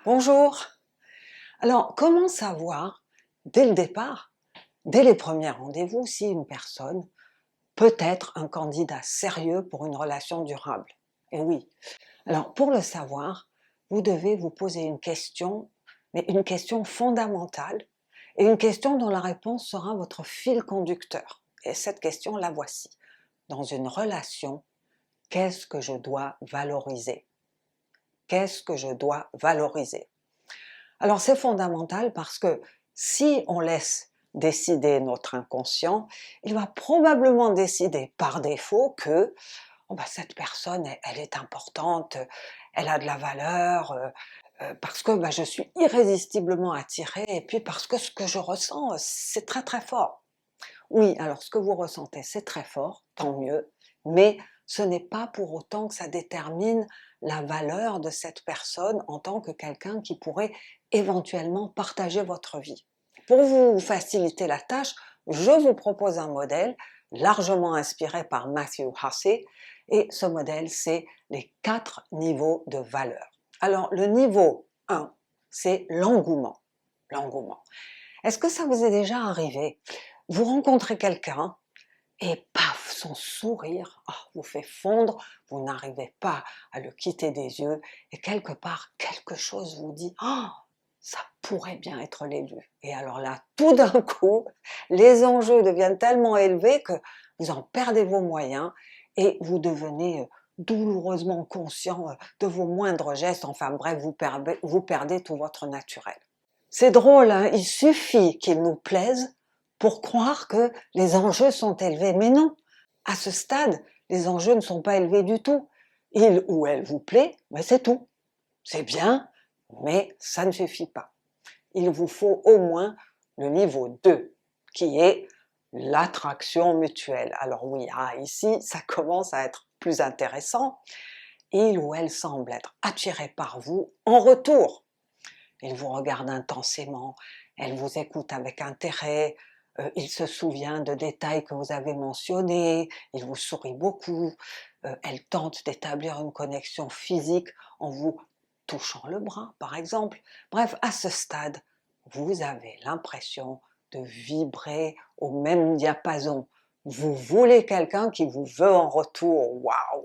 Bonjour. Alors, comment savoir, dès le départ, dès les premiers rendez-vous, si une personne peut être un candidat sérieux pour une relation durable? Et oui. Alors, pour le savoir, vous devez vous poser une question, mais une question fondamentale, et une question dont la réponse sera votre fil conducteur. Et cette question, la voici. Dans une relation, qu'est-ce que je dois valoriser? Qu'est-ce que je dois valoriser? Alors c'est fondamental parce que si on laisse décider notre inconscient, il va probablement décider par défaut que oh ben, cette personne, elle est importante, elle a de la valeur, parce que ben, je suis irrésistiblement attirée et puis parce que ce que je ressens, c'est très très fort. Oui, alors ce que vous ressentez, c'est très fort, tant mieux, mais ce n'est pas pour autant que ça détermine la valeur de cette personne en tant que quelqu'un qui pourrait éventuellement partager votre vie. Pour vous faciliter la tâche, je vous propose un modèle largement inspiré par Matthew Hussey, et ce modèle, c'est les 4 niveaux de valeur. Alors, le niveau 1, c'est l'engouement. L'engouement. Est-ce que ça vous est déjà arrivé? Vous rencontrez quelqu'un et paf, son sourire vous fait fondre, vous n'arrivez pas à le quitter des yeux et quelque part, quelque chose vous dit « ça pourrait bien être l'élu ». Et alors là, tout d'un coup, les enjeux deviennent tellement élevés que vous en perdez vos moyens et vous devenez douloureusement conscient de vos moindres gestes, enfin bref, vous perdez tout votre naturel. C'est drôle, hein, il suffit qu'il nous plaise pour croire que les enjeux sont élevés. Mais non, à ce stade, les enjeux ne sont pas élevés du tout. Il ou elle vous plaît, mais c'est tout. C'est bien, mais ça ne suffit pas. Il vous faut au moins le niveau 2, qui est l'attraction mutuelle. Alors oui, ici, ça commence à être plus intéressant. Il ou elle semble être attiré par vous en retour. Il vous regarde intensément, elle vous écoute avec intérêt, il se souvient de détails que vous avez mentionnés, il vous sourit beaucoup, elle tente d'établir une connexion physique en vous touchant le bras, par exemple. Bref, à ce stade, vous avez l'impression de vibrer au même diapason. Vous voulez quelqu'un qui vous veut en retour, waouh!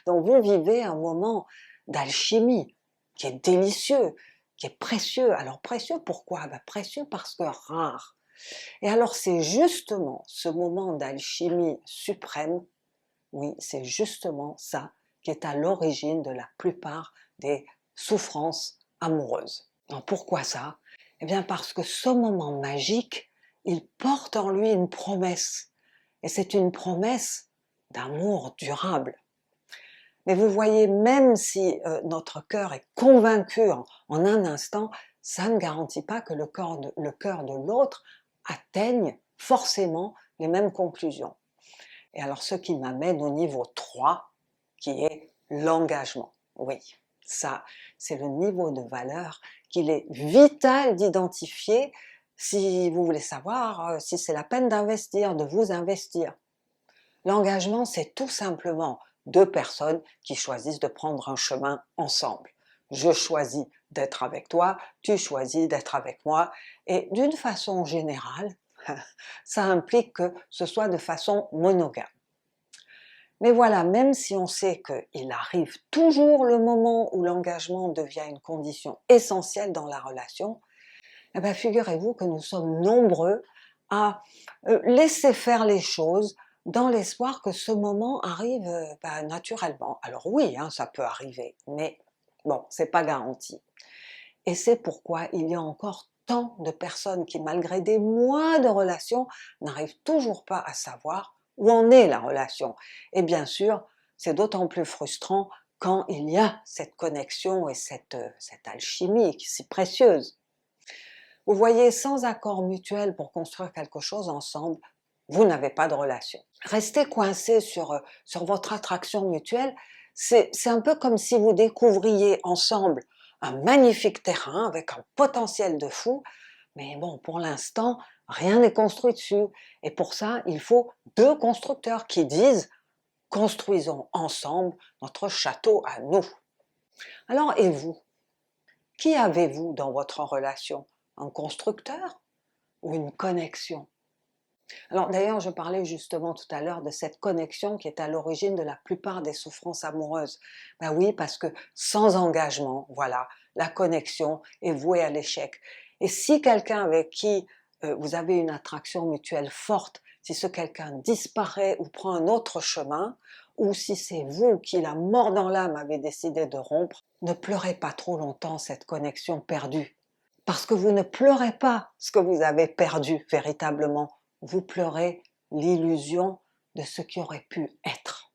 Donc vous vivez un moment d'alchimie qui est délicieux, qui est précieux. Alors précieux pourquoi? Précieux parce que rare. Et alors c'est justement ce moment d'alchimie suprême, oui, c'est justement ça qui est à l'origine de la plupart des souffrances amoureuses. Alors pourquoi ça? Eh bien parce que ce moment magique, il porte en lui une promesse. Et c'est une promesse d'amour durable. Mais vous voyez, même si notre cœur est convaincu en un instant, ça ne garantit pas que le cœur de l'autre atteigne forcément les mêmes conclusions. Et alors ce qui m'amène au niveau 3, qui est l'engagement. Oui, ça, c'est le niveau de valeur qu'il est vital d'identifier si vous voulez savoir si c'est la peine d'investir, de vous investir. L'engagement, c'est tout simplement 2 personnes qui choisissent de prendre un chemin ensemble. Je choisis d'être avec toi, tu choisis d'être avec moi, et d'une façon générale, ça implique que ce soit de façon monogame. Mais voilà, même si on sait qu'il arrive toujours le moment où l'engagement devient une condition essentielle dans la relation, eh bien figurez-vous que nous sommes nombreux à laisser faire les choses dans l'espoir que ce moment arrive naturellement. Alors oui, ça peut arriver, mais bon, c'est pas garanti. Et c'est pourquoi il y a encore tant de personnes qui, malgré des mois de relation, n'arrivent toujours pas à savoir où en est la relation. Et bien sûr, c'est d'autant plus frustrant quand il y a cette connexion et cette alchimie si précieuse. Vous voyez, sans accord mutuel pour construire quelque chose ensemble, vous n'avez pas de relation. Rester coincé sur votre attraction mutuelle, c'est un peu comme si vous découvriez ensemble un magnifique terrain avec un potentiel de fou, mais bon, pour l'instant, rien n'est construit dessus. Et pour ça, il faut 2 constructeurs qui disent « construisons ensemble notre château à nous ». Alors, et vous? Qui avez-vous dans votre relation? Un constructeur ou une connexion? Alors d'ailleurs, je parlais justement tout à l'heure de cette connexion qui est à l'origine de la plupart des souffrances amoureuses. Ben oui, parce que sans engagement, voilà, la connexion est vouée à l'échec. Et si quelqu'un avec qui vous avez une attraction mutuelle forte, si ce quelqu'un disparaît ou prend un autre chemin, ou si c'est vous qui, la mort dans l'âme, avez décidé de rompre, ne pleurez pas trop longtemps cette connexion perdue. Parce que vous ne pleurez pas ce que vous avez perdu véritablement, vous pleurez l'illusion de ce qui aurait pu être.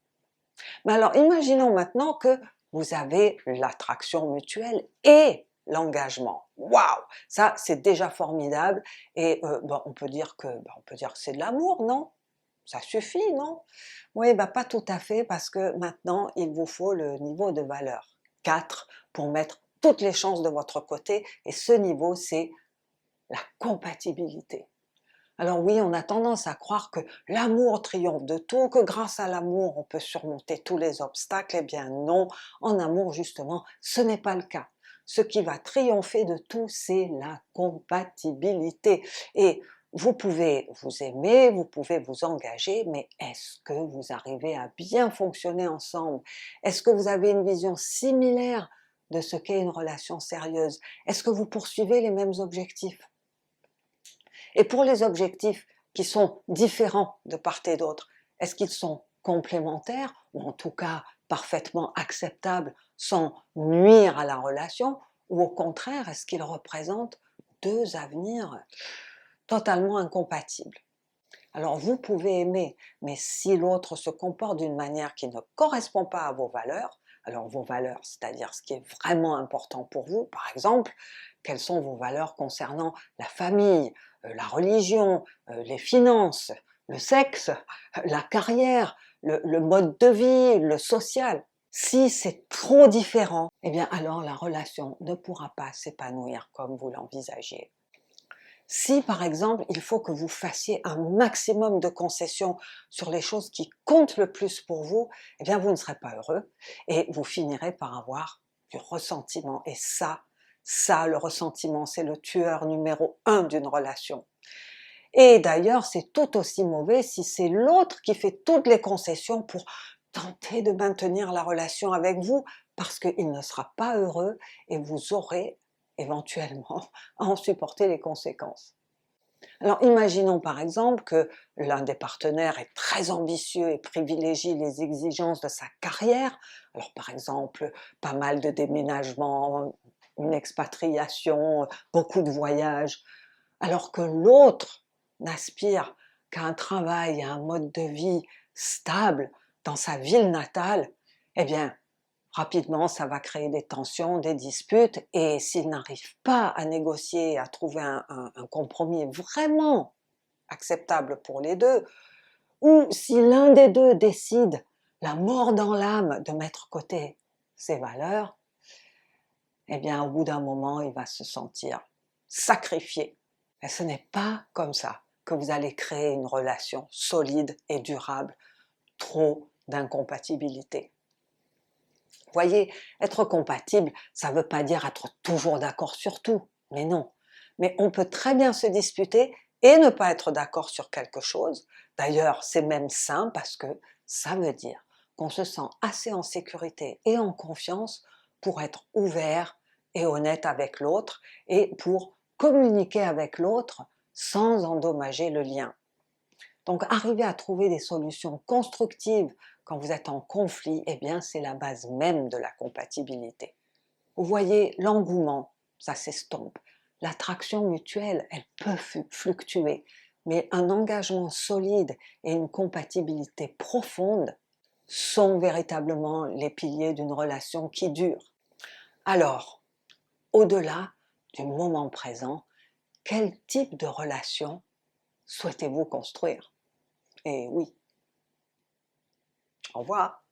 Mais alors imaginons maintenant que vous avez l'attraction mutuelle et l'engagement. Waouh! Ça c'est déjà formidable et on peut dire que c'est de l'amour, non? Ça suffit, non? Oui, pas tout à fait parce que maintenant il vous faut le niveau de valeur 4 pour mettre toutes les chances de votre côté et ce niveau c'est la compatibilité. Alors oui, on a tendance à croire que l'amour triomphe de tout, que grâce à l'amour on peut surmonter tous les obstacles. Eh bien non, en amour justement, ce n'est pas le cas. Ce qui va triompher de tout, c'est la compatibilité. Et vous pouvez vous aimer, vous pouvez vous engager, mais est-ce que vous arrivez à bien fonctionner ensemble? Est-ce que vous avez une vision similaire de ce qu'est une relation sérieuse? Est-ce que vous poursuivez les mêmes objectifs? Et pour les objectifs qui sont différents de part et d'autre, est-ce qu'ils sont complémentaires ou en tout cas parfaitement acceptables sans nuire à la relation ou au contraire, est-ce qu'ils représentent deux avenirs totalement incompatibles? Alors vous pouvez aimer, mais si l'autre se comporte d'une manière qui ne correspond pas à vos valeurs, alors vos valeurs, c'est-à-dire ce qui est vraiment important pour vous, par exemple, quelles sont vos valeurs concernant la famille, la religion, les finances, le sexe, la carrière, le mode de vie, le social. Si c'est trop différent, eh bien alors la relation ne pourra pas s'épanouir comme vous l'envisagez. Si par exemple, il faut que vous fassiez un maximum de concessions sur les choses qui comptent le plus pour vous, eh bien vous ne serez pas heureux et vous finirez par avoir du ressentiment. Et ça, le ressentiment, c'est le tueur numéro 1 d'une relation. Et d'ailleurs, c'est tout aussi mauvais si c'est l'autre qui fait toutes les concessions pour tenter de maintenir la relation avec vous, parce qu'il ne sera pas heureux et vous aurez éventuellement à en supporter les conséquences. Alors imaginons par exemple que l'un des partenaires est très ambitieux et privilégie les exigences de sa carrière, alors par exemple pas mal de déménagements, une expatriation, beaucoup de voyages, alors que l'autre n'aspire qu'à un travail, à un mode de vie stable dans sa ville natale, eh bien rapidement, ça va créer des tensions, des disputes, et s'ils n'arrivent pas à négocier, à trouver un compromis vraiment acceptable pour les deux, ou si l'un des deux décide, la mort dans l'âme, de mettre côté ses valeurs, eh bien au bout d'un moment, il va se sentir sacrifié. Et ce n'est pas comme ça que vous allez créer une relation solide et durable, trop d'incompatibilité. Voyez, être compatible, ça ne veut pas dire être toujours d'accord sur tout, mais non. Mais on peut très bien se disputer et ne pas être d'accord sur quelque chose. D'ailleurs, c'est même sain parce que ça veut dire qu'on se sent assez en sécurité et en confiance pour être ouvert et honnête avec l'autre et pour communiquer avec l'autre sans endommager le lien. Donc arriver à trouver des solutions constructives quand vous êtes en conflit, eh bien c'est la base même de la compatibilité. Vous voyez, l'engouement, ça s'estompe. L'attraction mutuelle, elle peut fluctuer, mais un engagement solide et une compatibilité profonde sont véritablement les piliers d'une relation qui dure. Alors, au-delà du moment présent, quel type de relation souhaitez-vous construire? Et oui, au revoir.